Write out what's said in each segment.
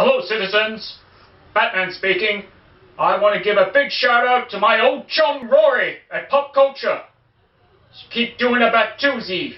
Hello, citizens. Batman speaking. I want to give a big shout out to my old chum Rory at Pop Culture. Keep doing a Batoozy.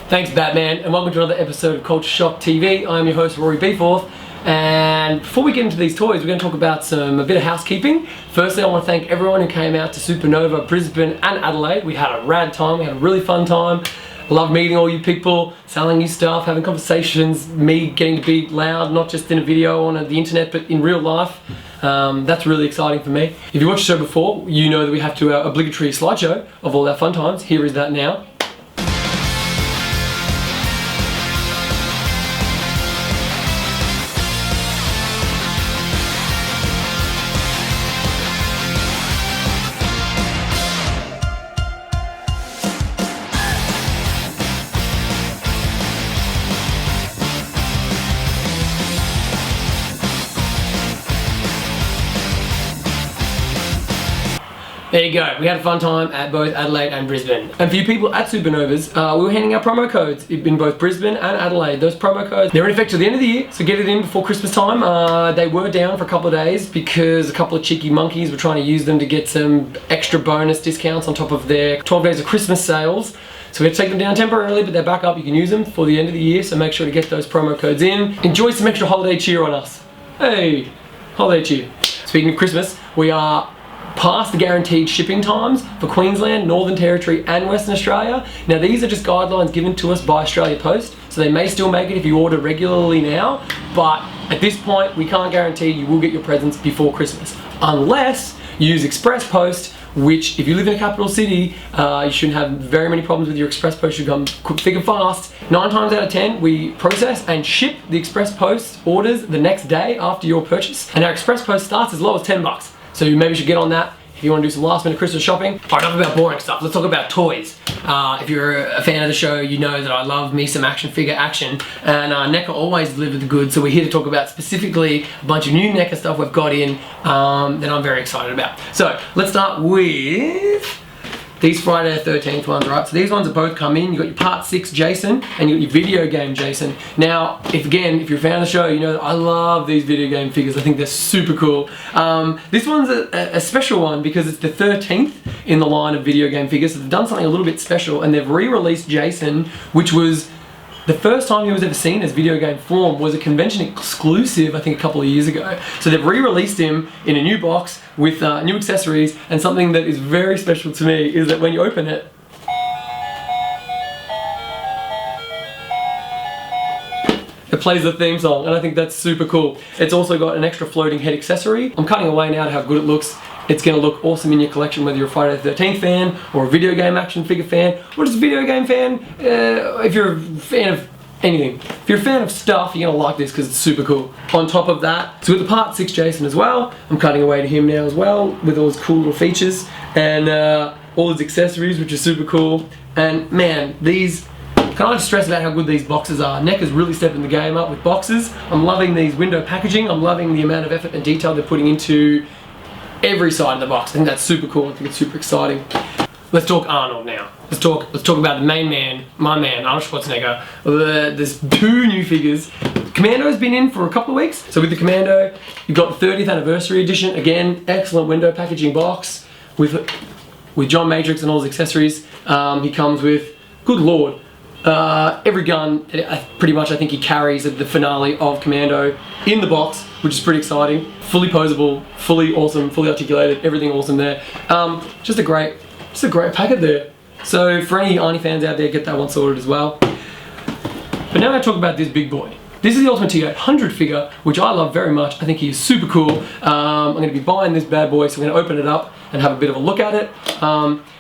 Thanks, Batman, and welcome to another episode of Culture Shock TV. I'm your host, Rory Beeforth, and before we get into these toys, we're going to talk about a bit of housekeeping. Firstly, I want to thank everyone who came out to Supernova, Brisbane and Adelaide. We had a rad time, we had a really fun time. I love meeting all you people, selling you stuff, having conversations, me getting to be loud, not just in a video on the internet, but in real life. That's really exciting for me. If you watched the show before, you know that we have to our obligatory slideshow of all our fun times. Here is that now. There you go, we had a fun time at both Adelaide and Brisbane. And for you people at Supernovas, we were handing out promo codes in both Brisbane and Adelaide. Those promo codes, they're in effect till the end of the year, so get it in before Christmas time. They were down for a couple of days because a couple of cheeky monkeys were trying to use them to get some extra bonus discounts on top of their 12 days of Christmas sales. So we had to take them down temporarily, but they're back up. You can use them for the end of the year, so make sure to get those promo codes in. Enjoy some extra holiday cheer on us. Hey, holiday cheer. Speaking of Christmas, we are past the guaranteed shipping times for Queensland, Northern Territory and Western Australia. Now these are just guidelines given to us by Australia Post, so they may still make it if you order regularly now, but at this point we can't guarantee you will get your presents before Christmas, unless you use Express Post, which if you live in a capital city, you shouldn't have very many problems with your Express Post. Should come quick, thick and fast. 9 times out of 10 we process and ship the Express Post orders the next day after your purchase, and our Express Post starts as low as $10. So you maybe should get on that if you want to do some last minute Christmas shopping. Alright, enough about boring stuff. Let's talk about toys. If you're a fan of the show, you know that I love me some action figure action. And NECA always deliver the goods, so we're here to talk about specifically a bunch of new NECA stuff we've got in that I'm very excited about. So let's start with these Friday the 13th ones, right? So these ones are both come in. You've got your Part 6 Jason and you got your video game Jason. Now, if you're a fan of the show, you know that I love these video game figures. I think they're super cool. This one's a special one because it's the 13th in the line of video game figures. So they've done something a little bit special and they've re-released Jason, which was the first time he was ever seen as video game form, was a convention exclusive, I think a couple of years ago. So they've re-released him in a new box with new accessories, and something that is very special to me is that when you open it, it plays the theme song, and I think that's super cool. It's also got an extra floating head accessory. I'm cutting away now to how good it looks. It's going to look awesome in your collection, whether you're a Friday the 13th fan or a video game action figure fan or just a video game fan. If you're a fan of anything, if you're a fan of stuff, you're going to like this because it's super cool. On top of that, so with the Part 6 Jason as well, I'm cutting away to him now as well with all his cool little features and all his accessories, which are super cool. And man, these, can I just stress about how good these boxes are? NECA's really stepping the game up with boxes. I'm loving these window packaging. I'm loving the amount of effort and detail they're putting into every side of the box. I think that's super cool. I think it's super exciting. Let's talk Arnold now. Let's talk about the main man, my man, Arnold Schwarzenegger. There's 2 new figures. Commando's been in for a couple of weeks. So with the Commando, you've got the 30th anniversary edition. Again, excellent window packaging box with John Matrix and all his accessories. He comes with, good lord, every gun pretty much I think he carries at the finale of Commando in the box, which is pretty exciting. Fully posable, fully awesome, fully articulated, everything awesome there. Just a great packet there. So for any Arnie fans out there, get that one sorted as well. But now I talk about this big boy. This is the Ultimate T-800 figure, which I love very much. I think he is super cool. I'm going to be buying this bad boy, so we're going to open it up and have a bit of a look at it.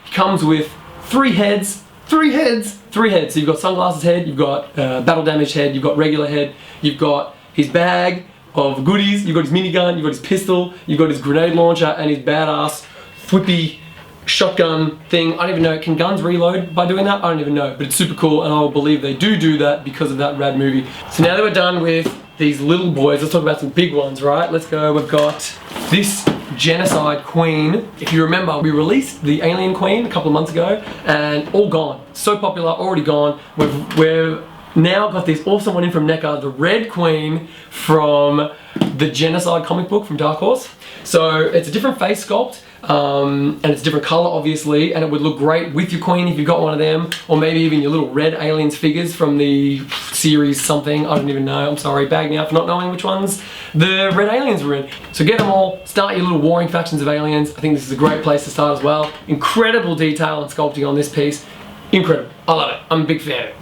He comes with 3 heads. 3 heads! So you've got Sunglasses head, you've got Battle Damaged head, you've got regular head, you've got his bag of goodies, you've got his minigun, you've got his pistol, you've got his grenade launcher and his badass whippy shotgun thing. I don't even know, can guns reload by doing that? I don't even know, but it's super cool and I'll believe they do that because of that rad movie. So now that we're done with these little boys, let's talk about some big ones, right? Let's go, we've got this Genocide Queen. If you remember, we released the Alien Queen a couple of months ago, and all gone. So popular, already gone. We've now got this awesome one in from NECA, the Red Queen from the Genocide comic book from Dark Horse. So it's a different face sculpt, and it's a different color obviously, and it would look great with your queen if you've got one of them, or maybe even your little red aliens figures from the series something, I don't even know, I'm sorry, bag me up for not knowing which ones the red aliens were in. So get them all, start your little warring factions of aliens. I think this is a great place to start as well. Incredible detail and sculpting on this piece, incredible, I love it, I'm a big fan of it.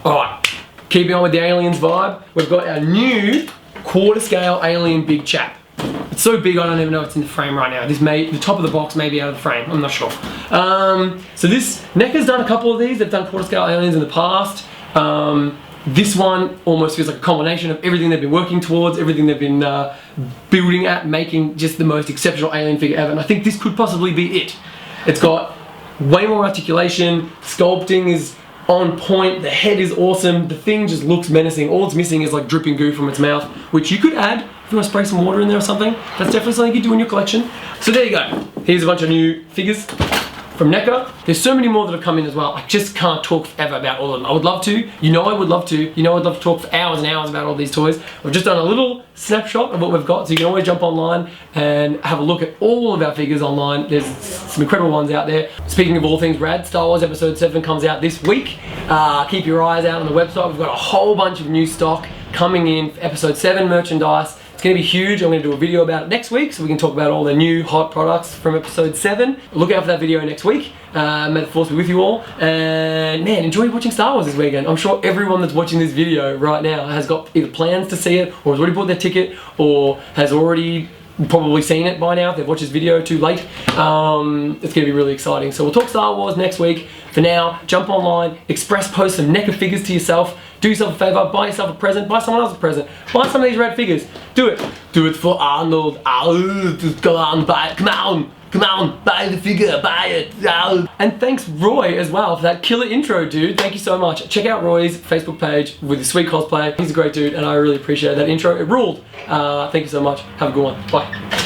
Alright, keeping on with the aliens vibe, we've got our new quarter scale alien big chap. It's so big I don't even know if it's in the frame right now. The top of the box may be out of the frame, I'm not sure. So NECA's done a couple of these, they've done quarter scale aliens in the past. This one almost feels like a combination of everything they've been working towards, everything they've been building at, making just the most exceptional alien figure ever. And I think this could possibly be it. It's got way more articulation, sculpting is on point, the head is awesome, the thing just looks menacing. All it's missing is like dripping goo from its mouth, which you could add if you want to spray some water in there or something. That's definitely something you could do in your collection. So there you go. Here's a bunch of new figures from NECA. There's so many more that have come in as well. I just can't talk forever about all of them. I would love to. You know I would love to. You know I'd love to talk for hours and hours about all these toys. I've just done a little snapshot of what we've got, so you can always jump online and have a look at all of our figures online. There's some incredible ones out there. Speaking of all things rad, Star Wars Episode 7 comes out this week. Keep your eyes out on the website. We've got a whole bunch of new stock coming in for Episode 7 merchandise. It's going to be huge. I'm going to do a video about it next week so we can talk about all the new hot products from Episode 7. Look out for that video next week. May the force be with you all. And man, enjoy watching Star Wars this weekend. I'm sure everyone that's watching this video right now has got either plans to see it, or has already bought their ticket, or has already probably seen it by now if they've watched this video too late. It's going to be really exciting. So we'll talk Star Wars next week. For now, jump online, express post some NECA figures to yourself. Do yourself a favor, buy yourself a present, buy someone else a present. Buy some of these red figures. Do it. Do it for Arnold. Go on, buy it. Come on, buy the figure, buy it. And thanks Roy as well for that killer intro, dude. Thank you so much. Check out Roy's Facebook page with his sweet cosplay. He's a great dude and I really appreciate that intro. It ruled. Thank you so much. Have a good one. Bye.